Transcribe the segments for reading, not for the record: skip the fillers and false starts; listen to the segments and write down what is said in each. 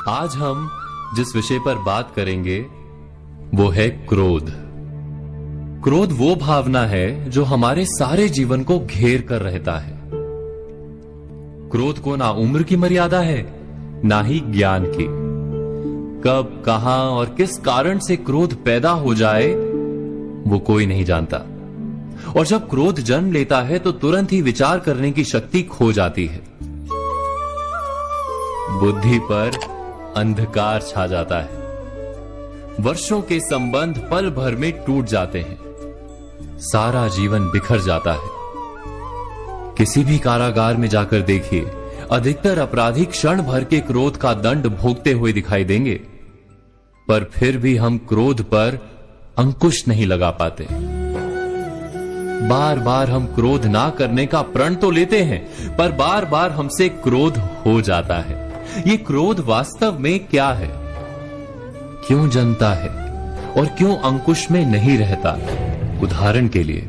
आज हम जिस विषय पर बात करेंगे वो है क्रोध। क्रोध वो भावना है जो हमारे सारे जीवन को घेर कर रहता है। क्रोध को ना उम्र की मर्यादा है, ना ही ज्ञान की। कब, कहां और किस कारण से क्रोध पैदा हो जाए वो कोई नहीं जानता। और जब क्रोध जन्म लेता है तो तुरंत ही विचार करने की शक्ति खो जाती है। बुद्धि पर अंधकार छा जाता है। वर्षों के संबंध पल भर में टूट जाते हैं। सारा जीवन बिखर जाता है। किसी भी कारागार में जाकर देखिए, अधिकतर अपराधी क्षण भर के क्रोध का दंड भोगते हुए दिखाई देंगे, पर फिर भी हम क्रोध पर अंकुश नहीं लगा पाते। बार बार हम क्रोध ना करने का प्रण तो लेते हैं, पर बार बार हमसे क्रोध हो जाता है। ये क्रोध वास्तव में क्या है, क्यों जन्मता है और क्यों अंकुश में नहीं रहता? उदाहरण के लिए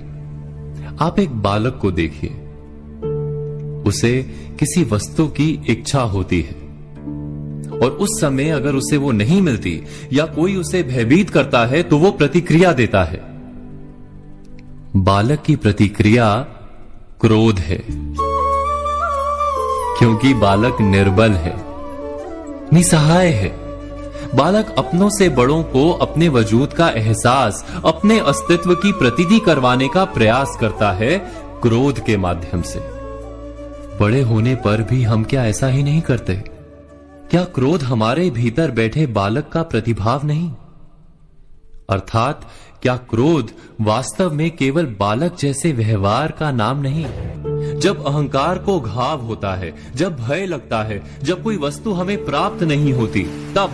आप एक बालक को देखिए। उसे किसी वस्तु की इच्छा होती है और उस समय अगर उसे वो नहीं मिलती या कोई उसे भयभीत करता है तो वो प्रतिक्रिया देता है। बालक की प्रतिक्रिया क्रोध है, क्योंकि बालक निर्बल है, निसहाय है। बालक अपनों से बड़ों को अपने वजूद का एहसास, अपने अस्तित्व की प्रतीति करवाने का प्रयास करता है क्रोध के माध्यम से। बड़े होने पर भी हम क्या ऐसा ही नहीं करते? क्या क्रोध हमारे भीतर बैठे बालक का प्रतिभाव नहीं? अर्थात क्या क्रोध वास्तव में केवल बालक जैसे व्यवहार का नाम नहीं? जब अहंकार को घाव होता है, जब भय लगता है, जब कोई वस्तु हमें प्राप्त नहीं होती, तब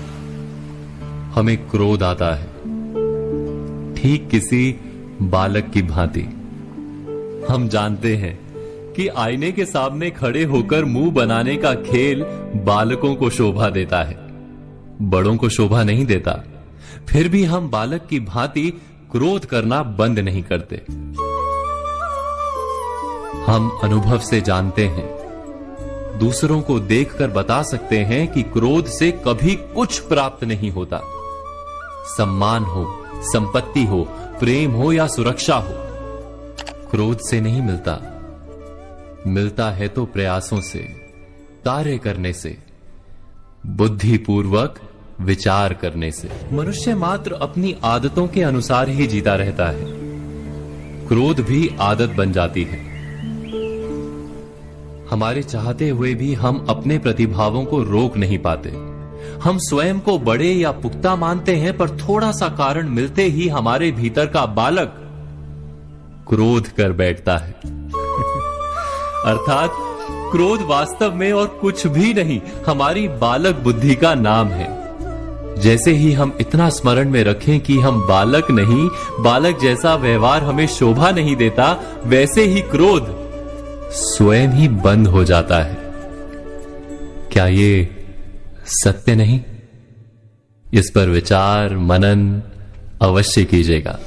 हमें क्रोध आता है, ठीक किसी बालक की भांति। हम जानते हैं कि आईने के सामने खड़े होकर मुंह बनाने का खेल बालकों को शोभा देता है, बड़ों को शोभा नहीं देता। फिर भी हम बालक की भांति क्रोध करना बंद नहीं करते। हम अनुभव से जानते हैं, दूसरों को देखकर बता सकते हैं कि क्रोध से कभी कुछ प्राप्त नहीं होता। सम्मान हो, संपत्ति हो, प्रेम हो या सुरक्षा हो, क्रोध से नहीं मिलता। मिलता है तो प्रयासों से, कार्य करने से, बुद्धिपूर्वक विचार करने से। मनुष्य मात्र अपनी आदतों के अनुसार ही जीता रहता है। क्रोध भी आदत बन जाती है। हमारे चाहते हुए भी हम अपने प्रतिभावों को रोक नहीं पाते। हम स्वयं को बड़े या पुख्ता मानते हैं, पर थोड़ा सा कारण मिलते ही हमारे भीतर का बालक क्रोध कर बैठता है। अर्थात क्रोध वास्तव में और कुछ भी नहीं, हमारी बालक बुद्धि का नाम है। जैसे ही हम इतना स्मरण में रखें कि हम बालक नहीं, बालक जैसा व्यवहार हमें शोभा नहीं देता, वैसे ही क्रोध स्वयं ही बंद हो जाता है। क्या ये सत्य नहीं? इस पर विचार मनन अवश्य कीजिएगा।